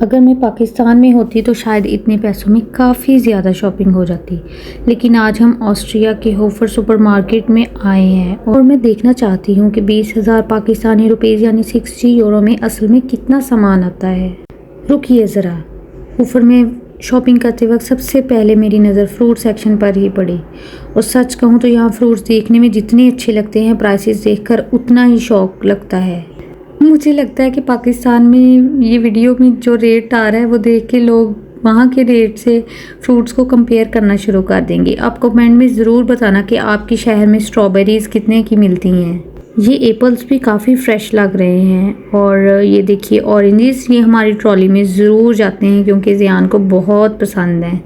अगर मैं पाकिस्तान में होती तो शायद इतने पैसों में काफ़ी ज़्यादा शॉपिंग हो जाती, लेकिन आज हम ऑस्ट्रिया के होफर सुपरमार्केट में आए हैं और मैं देखना चाहती हूँ कि 20,000 पाकिस्तानी रुपीज़ यानी 60 यूरो में असल में कितना सामान आता है। रुकिए ज़रा, होफर में शॉपिंग करते वक्त सबसे पहले मेरी नज़र फ्रूट सेक्शन पर ही पड़ी और सच कहूँ तो यहाँ फ्रूट्स देखने में जितने अच्छे लगते हैं, प्राइसेस देखकर उतना ही शौक लगता है। मुझे लगता है कि पाकिस्तान में ये वीडियो में जो रेट आ रहा है वो देख के लोग वहाँ के रेट से फ्रूट्स को कंपेयर करना शुरू कर देंगे। आप कमेंट में ज़रूर बताना कि आपके शहर में स्ट्रॉबेरीज़ कितने की मिलती हैं। ये एप्पल्स भी काफ़ी फ्रेश लग रहे हैं और ये देखिए ऑरेंजेस, ये हमारी ट्रॉली में ज़रूर जाते हैं क्योंकि ज़ियान को बहुत पसंद हैं।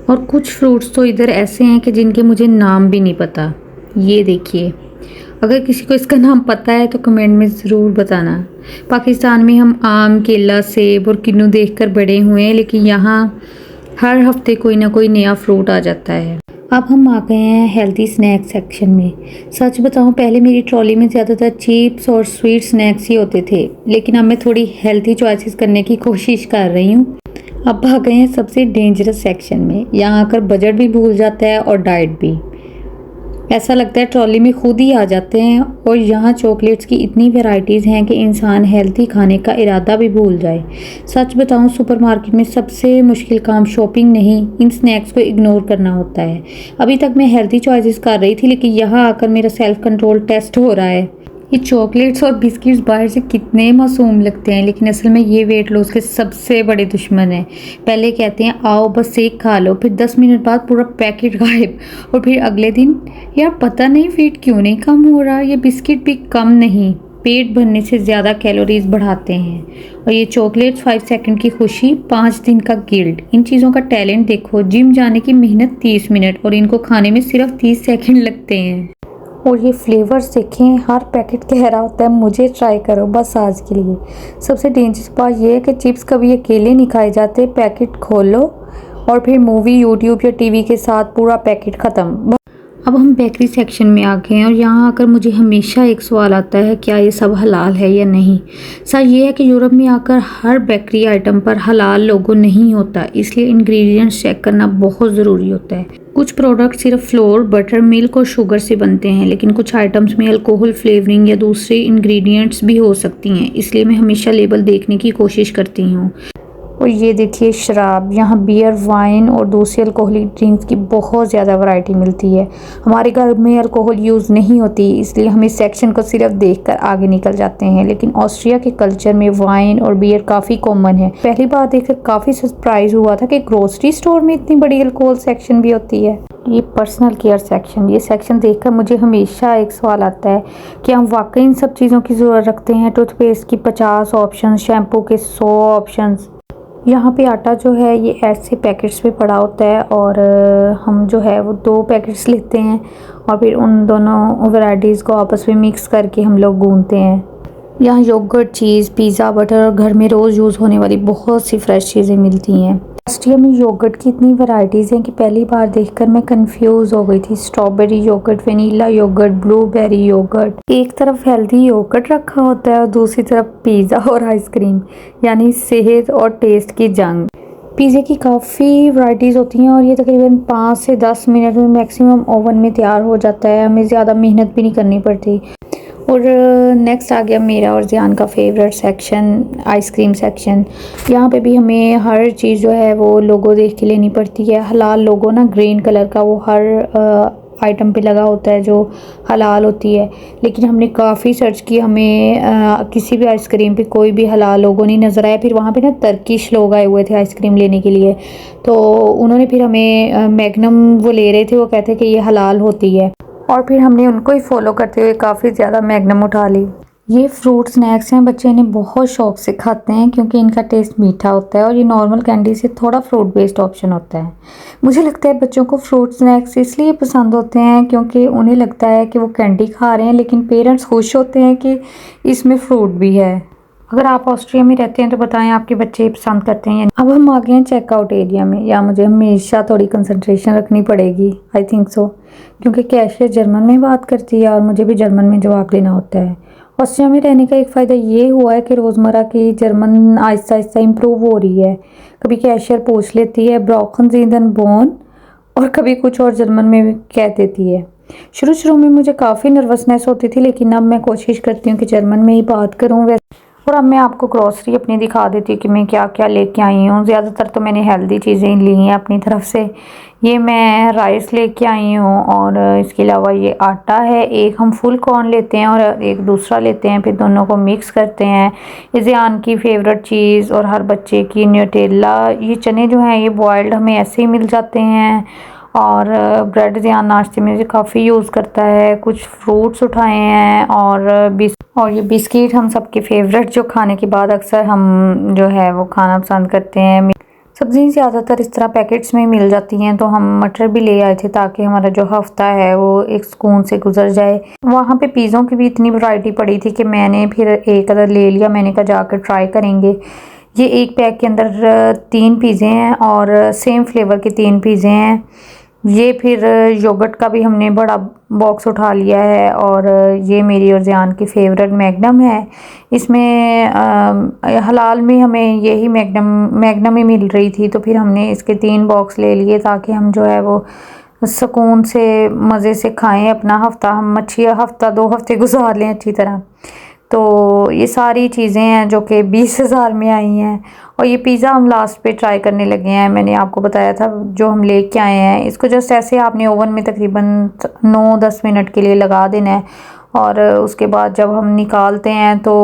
और कुछ फ्रूट्स तो इधर ऐसे हैं कि जिनके मुझे नाम भी नहीं पता। ये देखिए, अगर किसी को इसका नाम पता है तो कमेंट में ज़रूर बताना। पाकिस्तान में हम आम, केला, सेब और किन्नू देखकर बड़े हुए हैं, लेकिन यहाँ हर हफ्ते कोई ना कोई नया फ्रूट आ जाता है। अब हम आ गए हैं हेल्दी स्नैक सेक्शन में। सच बताऊं, पहले मेरी ट्रॉली में ज़्यादातर चिप्स और स्वीट स्नैक्स ही होते थे, लेकिन अब मैं थोड़ी हेल्दी चॉइसेस करने की कोशिश कर रही हूँ। अब आ गए हैं सबसे डेंजरस सेक्शन में। यहाँ आकर बजट भी भूल जाता है और डाइट भी। ऐसा लगता है ट्रॉली में खुद ही आ जाते हैं। और यहाँ चॉकलेट्स की इतनी वैरायटीज़ हैं कि इंसान हेल्थी खाने का इरादा भी भूल जाए। सच बताऊँ, सुपरमार्केट में सबसे मुश्किल काम शॉपिंग नहीं, इन स्नैक्स को इग्नोर करना होता है। अभी तक मैं हेल्थी चॉइसेस कर रही थी, लेकिन यहाँ आकर मेरा सेल्फ कंट्रोल टेस्ट हो रहा है। ये चॉकलेट्स और बिस्किट्स बाहर से कितने मासूम लगते हैं, लेकिन असल में ये वेट लॉस के सबसे बड़े दुश्मन हैं। पहले कहते हैं आओ बस एक खा लो, फिर 10 मिनट बाद पूरा पैकेट गायब, और फिर अगले दिन यार पता नहीं वेट क्यों नहीं कम हो रहा। ये बिस्किट भी कम नहीं, पेट भरने से ज़्यादा कैलोरीज बढ़ाते हैं। और ये चॉकलेट्स 5 सेकंड की खुशी, 5 दिन का गिल्ट। इन चीज़ों का टैलेंट देखो। जिम जाने की मेहनत 30 मिनट और इनको खाने में सिर्फ 30 सेकंड लगते हैं। और ये फ्लेवर्स देखें, हर पैकेट कह रहा होता है मुझे ट्राई करो बस आज के लिए। सबसे डेंजरस बात ये है कि चिप्स कभी अकेले नहीं खाए जाते। पैकेट खोलो और फिर मूवी, यूट्यूब या टीवी के साथ पूरा पैकेट ख़त्म। अब हम बेकरी सेक्शन में आ गए हैं और यहाँ आकर मुझे हमेशा एक सवाल आता है, क्या ये सब हलाल है या नहीं। सच ये है कि यूरोप में आकर हर बेकरी आइटम पर हलाल लोगो नहीं होता, इसलिए इंग्रेडिएंट्स चेक करना बहुत ज़रूरी होता है। कुछ प्रोडक्ट सिर्फ फ्लोर, बटर, मिल्क और शुगर से बनते हैं, लेकिन कुछ आइटम्स में अल्कोहल, फ्लेवरिंग या दूसरे इंग्रेडिएंट्स भी हो सकती हैं, इसलिए मैं हमेशा लेबल देखने की कोशिश करती हूँ। और ये देखिए शराब, यहाँ बियर, वाइन और दूसरी अल्कोहलिक ड्रिंक्स की बहुत ज़्यादा वैरायटी मिलती है। हमारे घर में अल्कोहल यूज़ नहीं होती, इसलिए हम इस सेक्शन को सिर्फ देखकर आगे निकल जाते हैं, लेकिन ऑस्ट्रिया के कल्चर में वाइन और बियर काफ़ी कॉमन है। पहली बार देखकर काफ़ी सरप्राइज हुआ था कि ग्रोसरी स्टोर में इतनी बड़ी अल्कोहल सेक्शन भी होती है। ये पर्सनल केयर सेक्शन, ये सेक्शन देखकर मुझे हमेशा एक सवाल आता है कि हम वाकई इन सब चीज़ों की ज़रूरत रखते हैं। टूथपेस्ट की 50 ऑप्शन, शैम्पू के 100 ऑप्शन। यहाँ पे आटा जो है ये ऐसे पैकेट्स में पड़ा होता है और हम जो है वो 2 पैकेट्स लेते हैं और फिर उन दोनों वैरायटीज़ को आपस में मिक्स करके हम लोग गूंथते हैं। यहाँ योगर्ट, चीज़, पिज़्ज़ा, बटर और घर में रोज़ यूज़ होने वाली बहुत सी फ्रेश चीज़ें मिलती हैं। ऑस्ट्रिया में योगर्ट की इतनी वैरायटीज़ हैं कि पहली बार देखकर मैं कंफ्यूज हो गई थी। Strawberry yogurt, vanilla yogurt, blueberry yogurt. एक तरफ हेल्दी योगर्ट रखा होता है और दूसरी तरफ पिज़्ज़ा और आइसक्रीम, यानी सेहत और टेस्ट की जंग। पिज़्ज़े की काफ़ी वैरायटीज़ होती हैं और ये तकरीबन 5 से 10 मिनट में मैक्सिमम ओवन में तैयार हो जाता है। हमें ज़्यादा मेहनत भी नहीं करनी पड़ती। और नेक्स्ट आ गया मेरा और ज़ियान का फेवरेट सेक्शन, आइसक्रीम सेक्शन। यहाँ पे भी हमें हर चीज़ जो है वो लोगो देख के लेनी पड़ती है। हलाल लोगो ना ग्रीन कलर का, वो हर आइटम पे लगा होता है जो हलाल होती है, लेकिन हमने काफ़ी सर्च की, हमें किसी भी आइसक्रीम पे कोई भी हलाल लोगो नहीं नज़र आया। फिर वहाँ पे ना तर्किश लोग आए हुए थे आइसक्रीम लेने के लिए, तो उन्होंने फिर हमें मैग्नम वो ले रहे थे, वो कहते कि ये हलाल होती है, और फिर हमने उनको ही फॉलो करते हुए काफ़ी ज़्यादा मैग्नम उठा ली। ये फ्रूट स्नैक्स हैं, बच्चे इन्हें बहुत शौक से खाते हैं क्योंकि इनका टेस्ट मीठा होता है और ये नॉर्मल कैंडी से थोड़ा फ्रूट बेस्ड ऑप्शन होता है। मुझे लगता है बच्चों को फ्रूट स्नैक्स इसलिए पसंद होते हैं क्योंकि उन्हें लगता है कि वो कैंडी खा रहे हैं, लेकिन पेरेंट्स खुश होते हैं कि इसमें फ्रूट भी है। अगर आप ऑस्ट्रिया में रहते हैं तो बताएं आपके बच्चे पसंद करते हैं। अब हम आ गए हैं चेकआउट एरिया में। या मुझे हमेशा थोड़ी कंसंट्रेशन रखनी पड़ेगी, आई थिंक सो, क्योंकि कैशियर जर्मन में बात करती है और मुझे भी जर्मन में जवाब देना होता है। ऑस्ट्रिया में रहने का एक फ़ायदा ये हुआ है कि रोज़मर्रा की जर्मन आहिस्ता आहिस्ता इम्प्रूव हो रही है। कभी कैशियर पूछ लेती है ब्रोकन ज़ींदन बोन, और कभी कुछ और जर्मन में भी कह देती है। शुरू-शुरू में मुझे काफ़ी नर्वसनेस होती थी, लेकिन अब मैं कोशिश करती हूँ कि जर्मन में ही बात करूँ। और अब मैं आपको ग्रॉसरी अपनी दिखा देती हूँ कि मैं क्या-क्या लेके आई हूँ। ज़्यादातर तो मैंने हेल्दी चीज़ें ली हैं अपनी तरफ से। ये मैं राइस लेके आई हूँ, और इसके अलावा ये आटा है। एक हम फुल कॉर्न लेते हैं और एक दूसरा लेते हैं, फिर दोनों को मिक्स करते हैं। ये ज़ियान की फेवरेट चीज़ और हर बच्चे की न्यूटेला। ये चने जो हैं ये बॉइल्ड हमें ऐसे ही मिल जाते हैं। और ब्रेड ज़ियान नाश्ते में काफ़ी यूज़ करता है। कुछ फ्रूट्स उठाए हैं, और ये बिस्किट हम सबके फेवरेट, जो खाने के बाद अक्सर हम जो है वो खाना पसंद करते हैं। सब्ज़ी ज़्यादातर इस तरह पैकेट्स में मिल जाती हैं, तो हम मटर भी ले आए थे ताकि हमारा जो हफ्ता है वो एक सुकून से गुजर जाए। वहाँ पे पिज़्ज़ों की भी इतनी वैरायटी पड़ी थी कि मैंने फिर एक अदर ले लिया। मैंने कहा जाकर ट्राई करेंगे। ये एक पैक के अंदर 3 पिज़्ज़े हैं और सेम फ्लेवर के 3 पिज़्ज़े हैं। ये फिर योगर्ट का भी हमने बड़ा बॉक्स उठा लिया है, और ये मेरी और ज़ियान की फेवरेट मैग्नम है। इसमें हलाल में हमें यही मैग्नम ही मिल रही थी, तो फिर हमने इसके 3 बॉक्स ले लिए ताकि हम जो है वो सुकून से मज़े से खाएं अपना हफ्ता। हम अच्छी हफ्ता 2 हफ्ते गुजार लें अच्छी तरह। तो ये सारी चीज़ें हैं जो कि 20,000 में आई हैं। और ये पिज़्ज़ा हम लास्ट पे ट्राई करने लगे हैं। मैंने आपको बताया था जो हम लेके आए हैं, इसको जस्ट ऐसे आपने ओवन में तकरीबन 9-10 मिनट के लिए लगा देना है। और उसके बाद जब हम निकालते हैं तो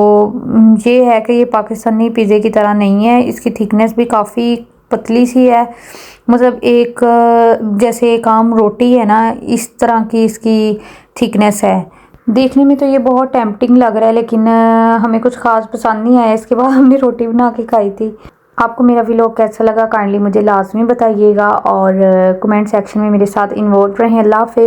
ये है कि ये पाकिस्तानी पिज़्ज़े की तरह नहीं है। इसकी थिकनेस भी काफ़ी पतली सी है, मतलब एक जैसे एक आम रोटी है ना, इस तरह की इसकी थिकनेस है। देखने में तो ये बहुत टेम्पटिंग लग रहा है, लेकिन हमें कुछ ख़ास पसंद नहीं आया। इसके बाद हमने रोटी बना के खाई थी। आपको मेरा व्लॉग कैसा लगा काइंडली मुझे लाजमी बताइएगा, और कमेंट सेक्शन में मेरे साथ इन्वॉल्व रहें। अल्लाह हाफ़िज़।